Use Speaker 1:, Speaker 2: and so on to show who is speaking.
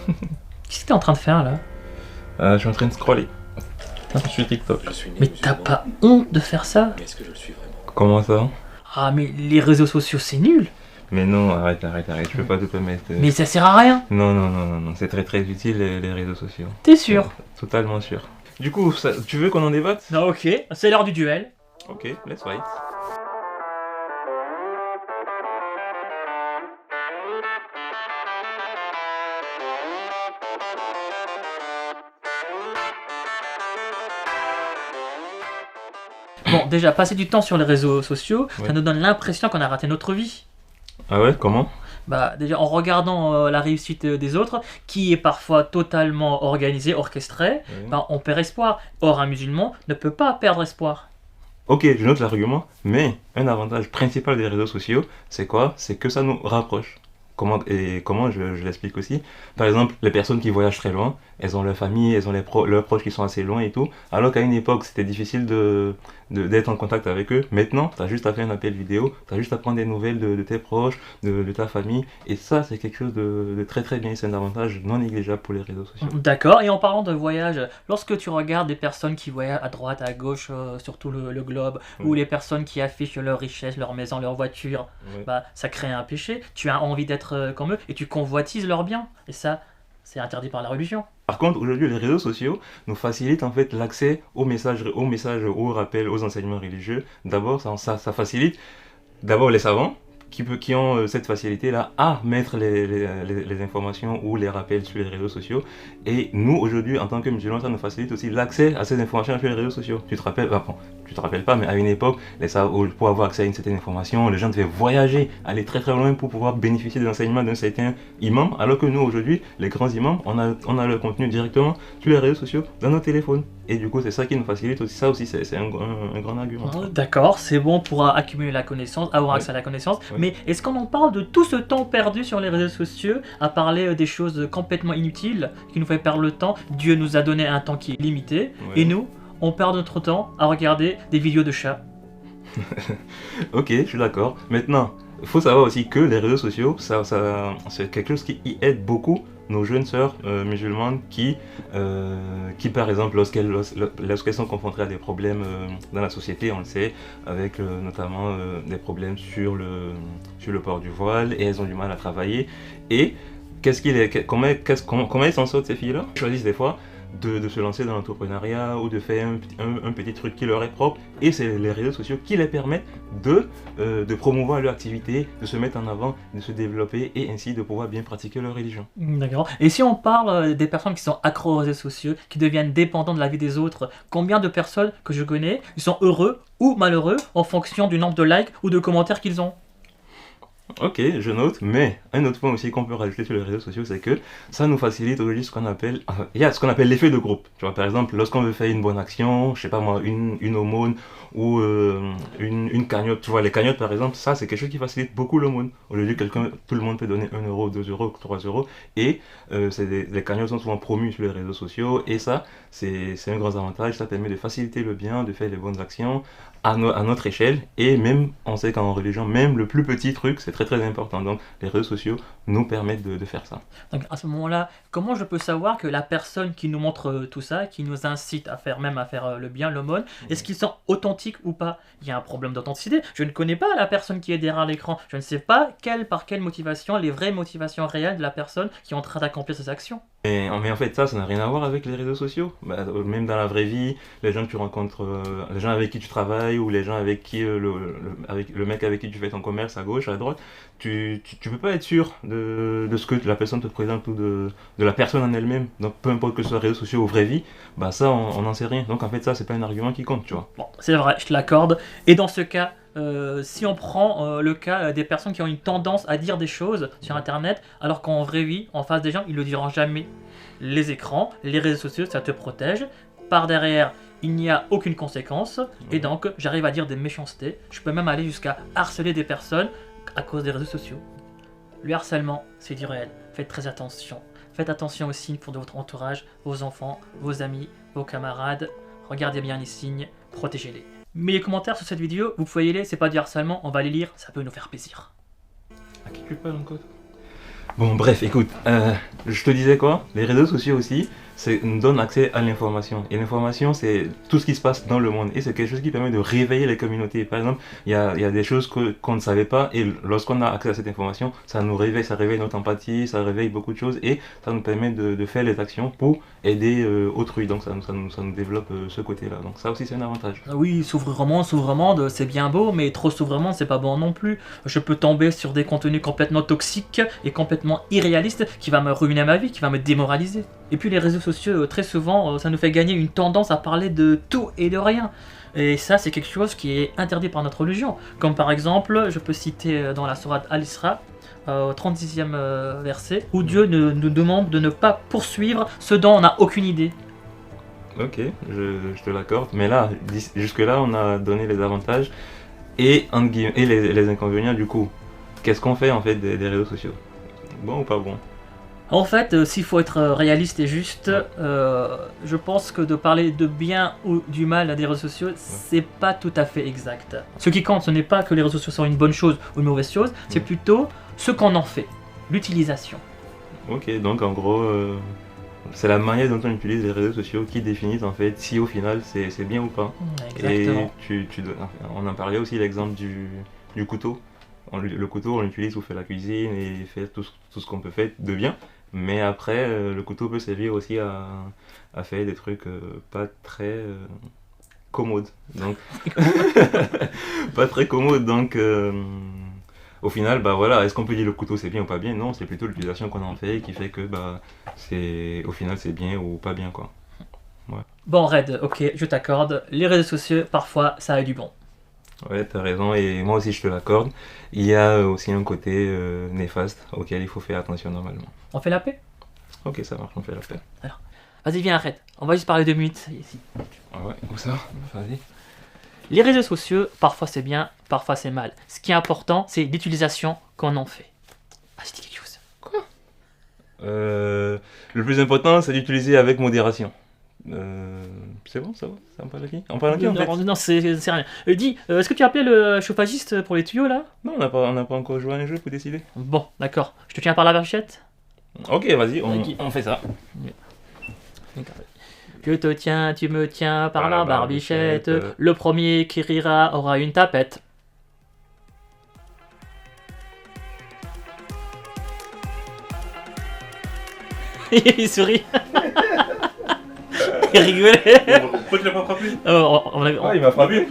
Speaker 1: Qu'est-ce que t'es en train de faire là?
Speaker 2: Je suis en train de scroller. Je suis TikTok.
Speaker 1: Mais t'as pas honte de faire ça?
Speaker 3: Mais est-ce que je le suis vraiment?
Speaker 2: Comment ça?
Speaker 1: Ah mais les réseaux sociaux c'est nul.
Speaker 2: Mais non, arrête, je peux pas te permettre.
Speaker 1: Mais ça sert à rien.
Speaker 2: Non, c'est très utile les réseaux sociaux.
Speaker 1: T'es sûr?
Speaker 2: Totalement sûr. Du coup, tu veux qu'on en débatte?
Speaker 1: Non, ok, c'est l'heure du duel.
Speaker 2: Ok, let's fight.
Speaker 1: Bon, déjà, passer du temps sur les réseaux sociaux,
Speaker 2: Ouais.
Speaker 1: ça nous donne l'impression qu'on a raté notre vie.
Speaker 2: Ah ouais, comment?
Speaker 1: Bah, déjà, en regardant la réussite des autres, qui est parfois totalement organisée, orchestrée,
Speaker 2: Ouais.
Speaker 1: bah, on perd espoir. Or, un musulman ne peut pas perdre espoir.
Speaker 2: Ok, je note l'argument, mais un avantage principal des réseaux sociaux, c'est quoi? C'est que ça nous rapproche. Comment je l'explique aussi? Par exemple, les personnes qui voyagent très loin, elles ont leur famille, elles ont leurs proches qui sont assez loin et tout, alors qu'à une époque, c'était difficile d'être en contact avec eux. Maintenant, tu as juste à faire un appel vidéo, tu as juste à prendre des nouvelles de tes proches, de ta famille, et ça, c'est quelque chose de très bien, c'est un avantage non négligeable pour les réseaux sociaux.
Speaker 1: D'accord, et en parlant de voyage, lorsque tu regardes des personnes qui voyagent à droite, à gauche, sur tout le globe, ou
Speaker 2: Oui.
Speaker 1: les personnes qui affichent leur richesse, leur maison, leur voiture,
Speaker 2: Ouais.
Speaker 1: bah, ça crée un péché. Tu as envie d'être comme eux, et tu convoitises leurs biens. Et ça, c'est interdit par la religion.
Speaker 2: Par contre, aujourd'hui, les réseaux sociaux nous facilitent en fait l'accès aux messages, aux rappels, aux enseignements religieux. D'abord, ça facilite d'abord les savants qui ont cette facilité-là à mettre les informations ou les rappels sur les réseaux sociaux. Et nous, aujourd'hui, en tant que musulmans, ça nous facilite aussi l'accès à ces informations sur les réseaux sociaux. Tu te rappelles, bon, tu te rappelles pas, mais à une époque, pour avoir accès à une certaine information, les gens devaient voyager, aller très loin pour pouvoir bénéficier des enseignements d'un certain imam, alors que nous, aujourd'hui, les grands imams, on a le contenu directement sur les réseaux sociaux, dans nos téléphones. Et du coup, c'est ça qui nous facilite aussi. Ça aussi, c'est un grand argument.
Speaker 1: D'accord, c'est bon pour accumuler la connaissance, avoir accès à la connaissance,
Speaker 2: Ouais.
Speaker 1: mais est-ce qu'on en parle de tout ce temps perdu sur les réseaux sociaux à parler des choses complètement inutiles qui nous fait perdre le temps? Dieu nous a donné un temps qui est limité,
Speaker 2: Ouais.
Speaker 1: et nous, on perd notre temps à regarder des vidéos de chats.
Speaker 2: Ok, je suis d'accord. Maintenant, il faut savoir aussi que les réseaux sociaux, c'est quelque chose qui y aide beaucoup nos jeunes sœurs musulmanes qui, par exemple, lorsqu'elles sont confrontées à des problèmes dans la société, on le sait, avec notamment des problèmes sur le port du voile, et elles ont du mal à travailler. Et comment elles s'en sortent, ces filles-là? Elles choisissent des fois de se lancer dans l'entrepreneuriat ou de faire un petit truc qui leur est propre, et c'est les réseaux sociaux qui les permettent de promouvoir leur activité, de se mettre en avant, de se développer et ainsi de pouvoir bien pratiquer leur religion.
Speaker 1: D'accord. Et si on parle des personnes qui sont accros aux réseaux sociaux, qui deviennent dépendants de la vie des autres, combien de personnes que je connais, ils sont heureux ou malheureux en fonction du nombre de likes ou de commentaires qu'ils ont?
Speaker 2: Ok, je note, mais un autre point aussi qu'on peut rajouter sur les réseaux sociaux, c'est que ça nous facilite aujourd'hui ce qu'on appelle, il y a ce qu'on appelle l'effet de groupe. Tu vois, par exemple, lorsqu'on veut faire une bonne action, je sais pas moi, une aumône ou une cagnotte, tu vois, les cagnottes par exemple, ça c'est quelque chose qui facilite beaucoup l'aumône. Aujourd'hui, tout le monde peut donner 1 euro, 2 euros, 3 euros, et les cagnottes sont souvent promues sur les réseaux sociaux, et ça, c'est un grand avantage, ça permet de faciliter le bien, de faire les bonnes actions à notre échelle, et même, on sait qu'en religion, même le plus petit truc, c'est très important. Donc, les réseaux sociaux nous permettent de faire ça.
Speaker 1: Donc à ce moment-là, comment je peux savoir que la personne qui nous montre tout ça, qui nous incite à faire le bien, l'aumône, est-ce qu'ils sont authentiques ou pas? Il y a un problème d'authenticité. Je ne connais pas la personne qui est derrière l'écran. Je ne sais pas par quelle motivation, les vraies motivations réelles de la personne qui est en train d'accomplir ces actions.
Speaker 2: Mais en fait, ça n'a rien à voir avec les réseaux sociaux. Même dans la vraie vie, les gens que tu rencontres, les gens avec qui tu travailles, ou les gens avec qui, avec le mec avec qui tu fais ton commerce à gauche, à droite, tu peux pas être sûr de ce que la personne te présente ou de la personne en elle-même. Donc peu importe que ce soit réseaux sociaux ou vraie vie, bah ça on n'en sait rien. Donc en fait ça c'est pas un argument qui compte, tu vois.
Speaker 1: Bon, c'est vrai, je te l'accorde. Et dans ce cas, si on prend le cas des personnes qui ont une tendance à dire des choses sur Internet, alors qu'en vraie vie, en face des gens, ils le diront jamais. Les écrans, les réseaux sociaux, ça te protège. Par derrière, il n'y a aucune conséquence. Et donc, j'arrive à dire des méchancetés. Je peux même aller jusqu'à harceler des personnes à cause des réseaux sociaux. Le harcèlement, c'est du réel. Faites très attention. Faites attention aux signes pour de votre entourage, vos enfants, vos amis, vos camarades. Regardez bien les signes, protégez-les. Mais les commentaires sur cette vidéo, vous pouvez y aller, c'est pas du harcèlement, on va les lire, ça peut nous faire plaisir.
Speaker 2: À qui tu parles encore? Bon, bref, écoute, je te disais quoi? Les réseaux sociaux aussi, nous donnent accès à l'information. Et l'information, c'est tout ce qui se passe dans le monde. Et c'est quelque chose qui permet de réveiller les communautés. Par exemple, il y a des choses qu'on ne savait pas. Et lorsqu'on a accès à cette information, ça nous réveille, ça réveille notre empathie, ça réveille beaucoup de choses. Et ça nous permet de faire les actions pour aider autrui. Donc ça nous développe ce côté-là. Donc ça aussi, c'est un avantage.
Speaker 1: Oui, s'ouvre-monde, c'est bien beau, mais trop s'ouvre-monde, c'est pas bon non plus. Je peux tomber sur des contenus complètement toxiques et complètement irréalistes qui va me ruiner ma vie, qui va me démoraliser. Et puis les réseaux sociaux, très souvent, ça nous fait gagner une tendance à parler de tout et de rien. Et ça, c'est quelque chose qui est interdit par notre religion. Comme par exemple, je peux citer dans la sourate Al-Isra, au 36e verset, où Dieu nous demande de ne pas poursuivre ce dont on n'a aucune idée.
Speaker 2: Ok, je te l'accorde. Mais là, jusque-là, on a donné les avantages et, et les inconvénients du coup. Qu'est-ce qu'on fait en fait des réseaux sociaux? Bon ou pas bon?
Speaker 1: En fait, s'il faut être réaliste et juste, je pense que de parler de bien ou du mal à des réseaux sociaux, c'est pas tout à fait exact. Ce qui compte, ce n'est pas que les réseaux sociaux sont une bonne chose ou une mauvaise chose, c'est plutôt ce qu'on en fait, l'utilisation.
Speaker 2: Ok, donc en gros, c'est la manière dont on utilise les réseaux sociaux qui définit en fait si au final c'est bien ou pas.
Speaker 1: Exactement.
Speaker 2: Et on en parlait aussi l'exemple du couteau. Le couteau, on l'utilise pour faire la cuisine et faire tout ce qu'on peut faire de bien. Mais après, le couteau peut servir aussi à faire des trucs pas très commodes. Donc, pas très commodes. Donc, au final, bah voilà, est-ce qu'on peut dire le couteau c'est bien ou pas bien? Non, c'est plutôt l'utilisation qu'on en fait qui fait que bah au final c'est bien ou pas bien quoi. Ouais.
Speaker 1: Bon Red, ok, je t'accorde, les réseaux sociaux, parfois, ça a du bon.
Speaker 2: Ouais, t'as raison, et moi aussi je te l'accorde. Il y a aussi un côté néfaste auquel il faut faire attention normalement.
Speaker 1: On fait la paix?
Speaker 2: Ok, ça marche, on fait la paix.
Speaker 1: Vas-y, viens, arrête. On va juste parler 2 minutes. Ici.
Speaker 2: Ah ouais, où ça? Vas-y.
Speaker 1: Les réseaux sociaux, parfois c'est bien, parfois c'est mal. Ce qui est important, c'est l'utilisation qu'on en fait. Vas-y, dis quelque chose.
Speaker 2: Quoi? Le plus important, c'est d'utiliser avec modération. C'est bon, ça va? Ça me parle à qui? On parle à qui en fait?
Speaker 1: Non, c'est rien. Dis, est-ce que tu as appelé le chauffagiste pour les tuyaux là?
Speaker 2: Non, on n'a pas encore joué à un jeu pour décider.
Speaker 1: Bon, d'accord. Je te tiens par la barbichette?
Speaker 2: Ok, vas-y, on fait ça.
Speaker 1: Je te tiens, tu me tiens par la barbichette. Le premier qui rira aura une tapette. Il sourit. Il rigolait.
Speaker 2: Pourquoi tu l'as pas frappé?
Speaker 1: Oh,
Speaker 2: Il m'a frappé.